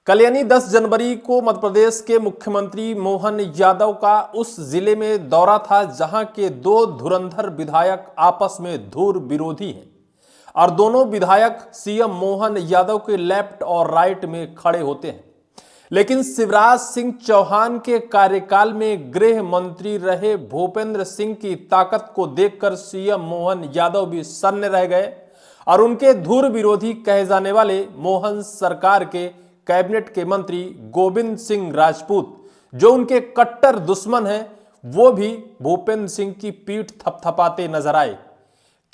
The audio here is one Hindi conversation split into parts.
कल यानी 10 जनवरी को मध्य प्रदेश के मुख्यमंत्री मोहन यादव का उस जिले में दौरा था जहां के दो धुरंधर विधायक आपस में धुर विरोधी हैं और दोनों विधायक सीएम मोहन यादव के लेफ्ट और राइट में खड़े होते हैं। लेकिन शिवराज सिंह चौहान के कार्यकाल में गृह मंत्री रहे भूपेंद्र सिंह की ताकत को देखकर सीएम मोहन यादव भी सन्न रह गए और उनके धुर विरोधी कहे जाने वाले मोहन सरकार के कैबिनेट के मंत्री गोविंद सिंह राजपूत, जो उनके कट्टर दुश्मन हैं, वो भी भूपेंद्र सिंह की पीठ थपथपाते नजर आए।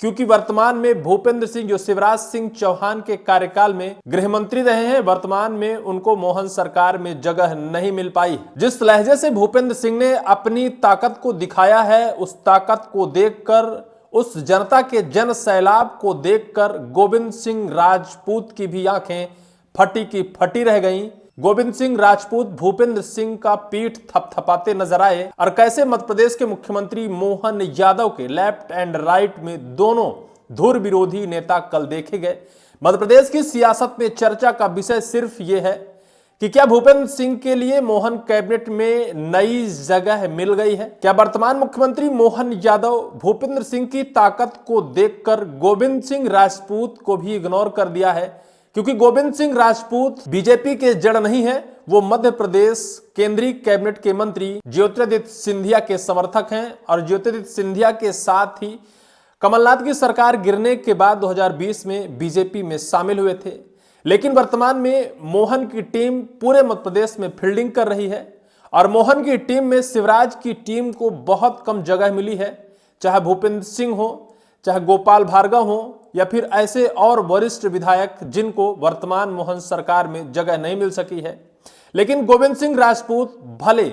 क्योंकि वर्तमान में भूपेंद्र सिंह, जो शिवराज सिंह चौहान के कार्यकाल में गृह मंत्री रहे हैं, वर्तमान में उनको मोहन सरकार में जगह नहीं मिल पाई। जिस लहजे से भूपेंद्र सिंह ने अपनी ताकत को दिखाया है, उस ताकत को देखकर, उस जनता के जन सैलाब को देखकर गोविंद सिंह राजपूत की भी आंखें फटी की फटी रह गईं। गोविंद सिंह राजपूत भूपेंद्र सिंह का पीठ थपथपाते नजर आए और कैसे मध्य प्रदेश के मुख्यमंत्री मोहन यादव के लेफ्ट एंड राइट में दोनों धुर विरोधी नेता कल देखे गए। मध्य प्रदेश की सियासत में चर्चा का विषय सिर्फ ये है कि क्या भूपेंद्र सिंह के लिए मोहन कैबिनेट में नई जगह मिल गई है? क्या वर्तमान मुख्यमंत्री मोहन यादव भूपेंद्र सिंह की ताकत को देखकर गोविंद सिंह राजपूत को भी इग्नोर कर दिया है? क्योंकि गोविंद सिंह राजपूत बीजेपी के जड़ नहीं है, वो मध्य प्रदेश केंद्रीय कैबिनेट के मंत्री ज्योतिरादित्य सिंधिया के समर्थक हैं और ज्योतिरादित्य सिंधिया के साथ ही कमलनाथ की सरकार गिरने के बाद 2020 में बीजेपी में शामिल हुए थे। लेकिन वर्तमान में मोहन की टीम पूरे मध्य प्रदेश में फील्डिंग कर रही है और मोहन की टीम में शिवराज की टीम को बहुत कम जगह मिली है, चाहे भूपेंद्र सिंह हो, चाहे गोपाल भार्गव हो या फिर ऐसे और वरिष्ठ विधायक जिनको वर्तमान मोहन सरकार में जगह नहीं मिल सकी है। लेकिन गोविंद सिंह राजपूत भले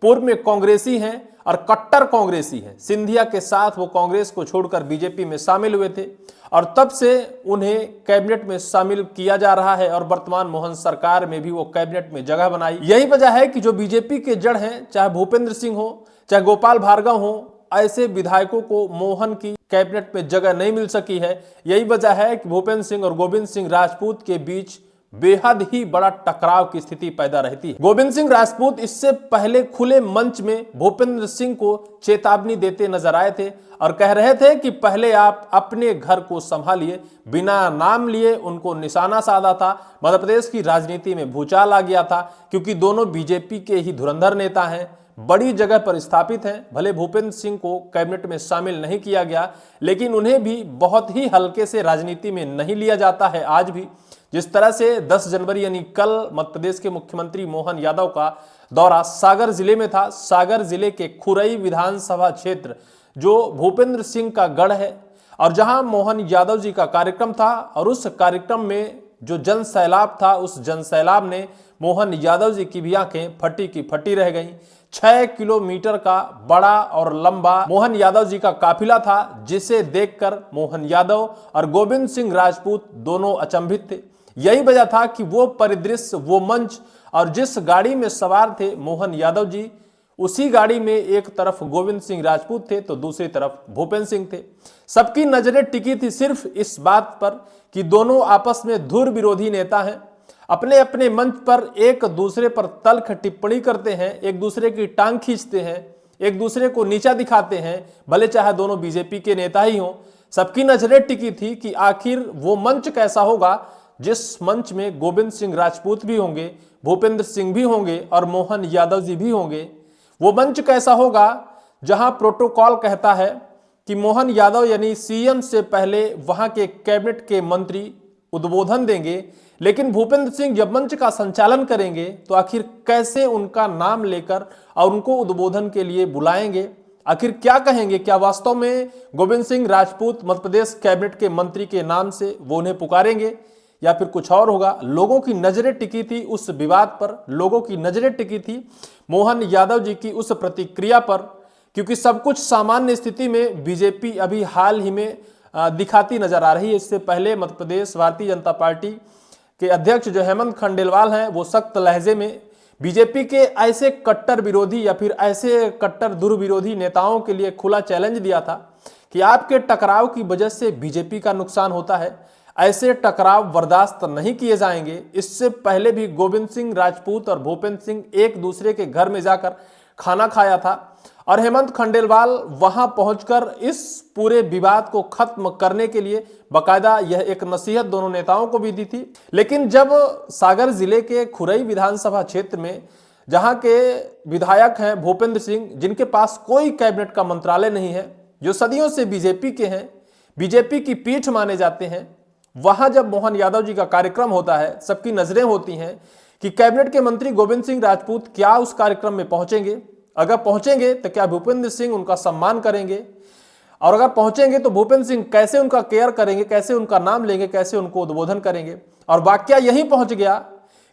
पूर्व में कांग्रेसी हैं और कट्टर कांग्रेसी हैं, सिंधिया के साथ वो कांग्रेस को छोड़कर बीजेपी में शामिल हुए थे और तब से उन्हें कैबिनेट में शामिल किया जा रहा है और वर्तमान मोहन सरकार में भी वो कैबिनेट में जगह बनाई। यही वजह है कि जो बीजेपी के जड़ हैं, चाहे भूपेंद्र सिंह हो, चाहे गोपाल भार्गव हो, ऐसे विधायकों को मोहन की कैबिनेट में जगह नहीं मिल सकी है। यही वजह है कि भूपेंद्र सिंह और गोविंद सिंह राजपूत के बीच बेहद ही बड़ा टकराव की स्थिति पैदा रहती है। गोविंद सिंह राजपूत इससे पहले खुले मंच में भूपेंद्र सिंह को चेतावनी देते नजर आए थे और कह रहे थे कि पहले आप अपने घर को संभालिए। बिना नाम लिए उनको निशाना साधा था। मध्य प्रदेश की राजनीति में भूचाल आ गया था क्योंकि दोनों बीजेपी के ही धुरंधर नेता हैं, बड़ी जगह पर स्थापित हैं। भले भूपेंद्र सिंह को कैबिनेट में शामिल नहीं किया गया, लेकिन उन्हें भी बहुत ही हल्के से राजनीति में नहीं लिया जाता है आज भी। जिस तरह से 10 जनवरी यानी कल मध्य प्रदेश के मुख्यमंत्री मोहन यादव का दौरा सागर जिले में था। सागर जिले के खुरई विधानसभा क्षेत्र जो भूपेंद्र सिंह का गढ़ है और जहां मोहन यादव जी का कार्यक्रम था और उस कार्यक्रम में जो जन सैलाब था, उस जन सैलाब ने मोहन यादव जी की भी आंखें फटी की फटी रह गईं। 6 किलोमीटर का बड़ा और लंबा मोहन यादव जी का काफिला था, जिसे देखकर मोहन यादव और गोविंद सिंह राजपूत दोनों अचंभित थे। यही वजह था कि वो परिदृश्य, वो मंच और जिस गाड़ी में सवार थे मोहन यादव जी, उसी गाड़ी में एक तरफ गोविंद सिंह राजपूत थे तो दूसरी तरफ भूपेंद्र सिंह थे। सबकी नजरें टिकी थी सिर्फ इस बात पर कि दोनों आपस में धुर विरोधी नेता हैं, अपने अपने मंच पर एक दूसरे पर तल्ख टिप्पणी करते हैं, एक दूसरे की टांग खींचते हैं, एक दूसरे को नीचा दिखाते हैं, भले चाहे दोनों बीजेपी के नेता ही हों। सबकी नजरें टिकी थी कि आखिर वो मंच कैसा होगा जिस मंच में गोविंद सिंह राजपूत भी होंगे, भूपेंद्र सिंह भी होंगे और मोहन यादव जी भी होंगे। वो मंच कैसा होगा जहां प्रोटोकॉल कहता है कि मोहन यादव यानी सीएम से पहले वहां के कैबिनेट के मंत्री उद्बोधन देंगे, लेकिन भूपेंद्र सिंह जब मंच का संचालन करेंगे तो आखिर कैसे उनका नाम लेकर और उनको उद्बोधन के लिए बुलाएंगे, आखिर क्या कहेंगे? क्या वास्तव में गोविंद सिंह राजपूत मध्य प्रदेश कैबिनेट के मंत्री के नाम से वो उन्हें पुकारेंगे या फिर कुछ और होगा? लोगों की नजरें टिकी थी उस विवाद पर, लोगों की नजरें टिकी थी मोहन यादव जी की उस प्रतिक्रिया पर, क्योंकि सब कुछ सामान्य स्थिति में बीजेपी अभी हाल ही में दिखाती नजर आ रही है। इससे पहले मध्य प्रदेश भारतीय जनता पार्टी के अध्यक्ष जो हेमंत खंडेलवाल हैं, वो सख्त लहजे में बीजेपी के ऐसे कट्टर विरोधी या फिर ऐसे कट्टर दुर्विरोधी नेताओं के लिए खुला चैलेंज दिया था कि आपके टकराव की वजह से बीजेपी का नुकसान होता है, ऐसे टकराव बर्दाश्त नहीं किए जाएंगे। इससे पहले भी गोविंद सिंह राजपूत और भूपेंद्र सिंह एक दूसरे के घर में जाकर खाना खाया था और हेमंत खंडेलवाल वहां पहुंचकर इस पूरे विवाद को खत्म करने के लिए बकायदा यह एक नसीहत दोनों नेताओं को भी दी थी। लेकिन जब सागर जिले के खुरई विधानसभा क्षेत्र में जहां के विधायक हैं भूपेंद्र सिंह, जिनके पास कोई कैबिनेट का मंत्रालय नहीं है, जो सदियों से बीजेपी के हैं, बीजेपी की पीठ माने जाते हैं, वहां जब मोहन यादव जी का कार्यक्रम होता है, सबकी नजरें होती हैं कि कैबिनेट के मंत्री गोविंद सिंह राजपूत क्या उस कार्यक्रम में पहुंचेंगे, अगर पहुंचेंगे तो क्या भूपेंद्र सिंह उनका सम्मान करेंगे, और अगर पहुंचेंगे तो भूपेंद्र सिंह कैसे उनका केयर करेंगे, कैसे उनका नाम लेंगे, कैसे उनको उद्बोधन करेंगे। और वाकया यही पहुंच गया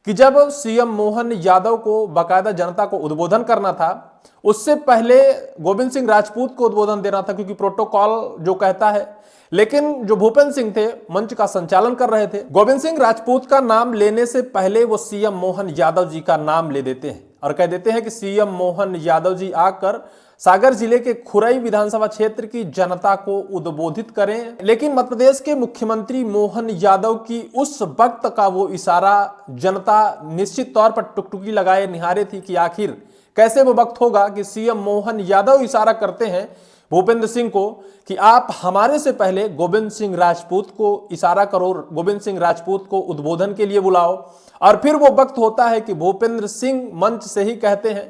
कि जब सीएम मोहन यादव को बाकायदा जनता को उद्बोधन करना था, उससे पहले गोविंद सिंह राजपूत को उद्बोधन देना था, क्योंकि प्रोटोकॉल जो कहता है। लेकिन जो भूपेंद्र सिंह थे मंच का संचालन कर रहे थे, गोविंद सिंह राजपूत का नाम लेने से पहले वो सीएम मोहन यादव जी का नाम ले देते हैं और कह देते हैं कि सीएम मोहन यादव जी आकर सागर जिले के खुरई विधानसभा क्षेत्र की जनता को उद्बोधित करें। लेकिन मध्य प्रदेश के मुख्यमंत्री मोहन यादव की उस वक्त का वो इशारा जनता निश्चित तौर पर टुकटुकी लगाए निहारे थी कि आखिर कैसे वो वक्त होगा कि सीएम मोहन यादव इशारा करते हैं भूपेंद्र सिंह को कि आप हमारे से पहले गोविंद सिंह राजपूत को इशारा करो, गोविंद सिंह राजपूत को उद्बोधन के लिए बुलाओ। और फिर वो वक्त होता है कि भूपेंद्र सिंह मंच से ही कहते हैं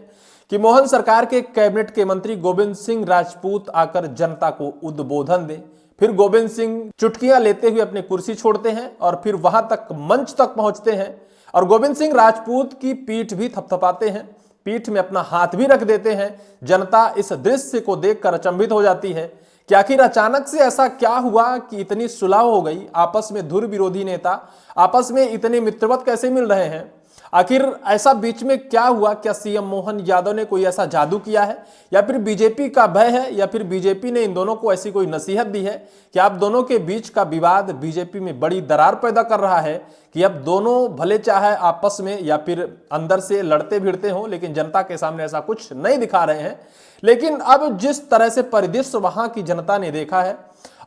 कि मोहन सरकार के कैबिनेट के मंत्री गोविंद सिंह राजपूत आकर जनता को उद्बोधन दें। फिर गोविंद सिंह चुटकियां लेते हुए अपनी कुर्सी छोड़ते हैं और फिर वहां तक मंच तक पहुंचते हैं और गोविंद सिंह राजपूत की पीठ भी थपथपाते हैं, पीठ में अपना हाथ भी रख देते हैं। जनता इस दृश्य को देखकर अचंभित हो जाती है कि आखिर अचानक से ऐसा क्या हुआ कि इतनी सुलह हो गई, आपस में धुर विरोधी नेता आपस में इतने मित्रवत कैसे मिल रहे हैं। आखिर ऐसा बीच में क्या हुआ, क्या सीएम मोहन यादव ने कोई ऐसा जादू किया है, या फिर बीजेपी का भय है, या फिर बीजेपी ने इन दोनों को ऐसी कोई नसीहत दी है कि आप दोनों के बीच का विवाद बीजेपी में बड़ी दरार पैदा कर रहा है कि अब दोनों भले चाहे आपस में या फिर अंदर से लड़ते भिड़ते हों, लेकिन जनता के सामने ऐसा कुछ नहीं दिखा रहे हैं। लेकिन अब जिस तरह से परिदृश्य वहां की जनता ने देखा है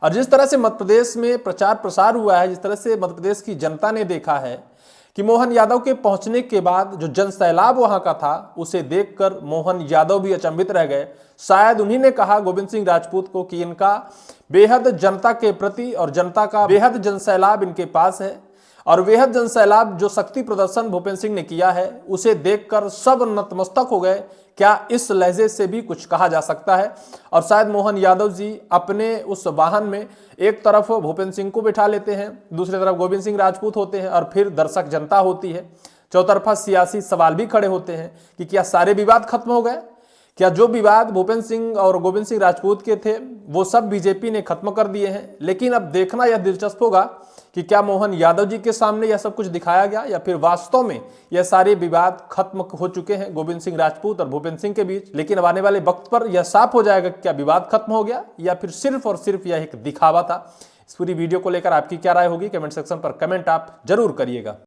और जिस तरह से मध्य प्रदेश में प्रचार प्रसार हुआ है, जिस तरह से मध्य प्रदेश की जनता ने देखा है कि मोहन यादव के पहुंचने के बाद जो जन सैलाब वहां का था, उसे देखकर मोहन यादव भी अचंभित रह गए। शायद उन्हीं ने कहा गोविंद सिंह राजपूत को कि इनका बेहद जनता के प्रति और जनता का बेहद जन सैलाब इनके पास है, और बेहद जन सैलाब जो शक्ति प्रदर्शन भूपेंद्र सिंह ने किया है उसे देखकर सब नतमस्तक हो गए। क्या इस लहजे से भी कुछ कहा जा सकता है? और शायद मोहन यादव जी अपने उस वाहन में एक तरफ भूपेंद्र सिंह को बिठा लेते हैं, दूसरी तरफ गोविंद सिंह राजपूत होते हैं और फिर दर्शक जनता होती है। चौतरफा सियासी सवाल भी खड़े होते हैं कि क्या सारे विवाद खत्म हो गए? क्या जो विवाद भूपेंद्र सिंह और गोविंद सिंह राजपूत के थे वो सब बीजेपी ने खत्म कर दिए हैं? लेकिन अब देखना यह दिलचस्प होगा कि क्या मोहन यादव जी के सामने यह सब कुछ दिखाया गया या फिर वास्तव में यह सारे विवाद खत्म हो चुके हैं गोविंद सिंह राजपूत और भूपेंद्र सिंह के बीच। लेकिन अब आने वाले वक्त पर यह साफ हो जाएगा कि क्या विवाद खत्म हो गया या फिर सिर्फ और सिर्फ यह एक दिखावा था। इस पूरी वीडियो को लेकर आपकी क्या राय होगी, कमेंट सेक्शन पर कमेंट आप जरूर करिएगा।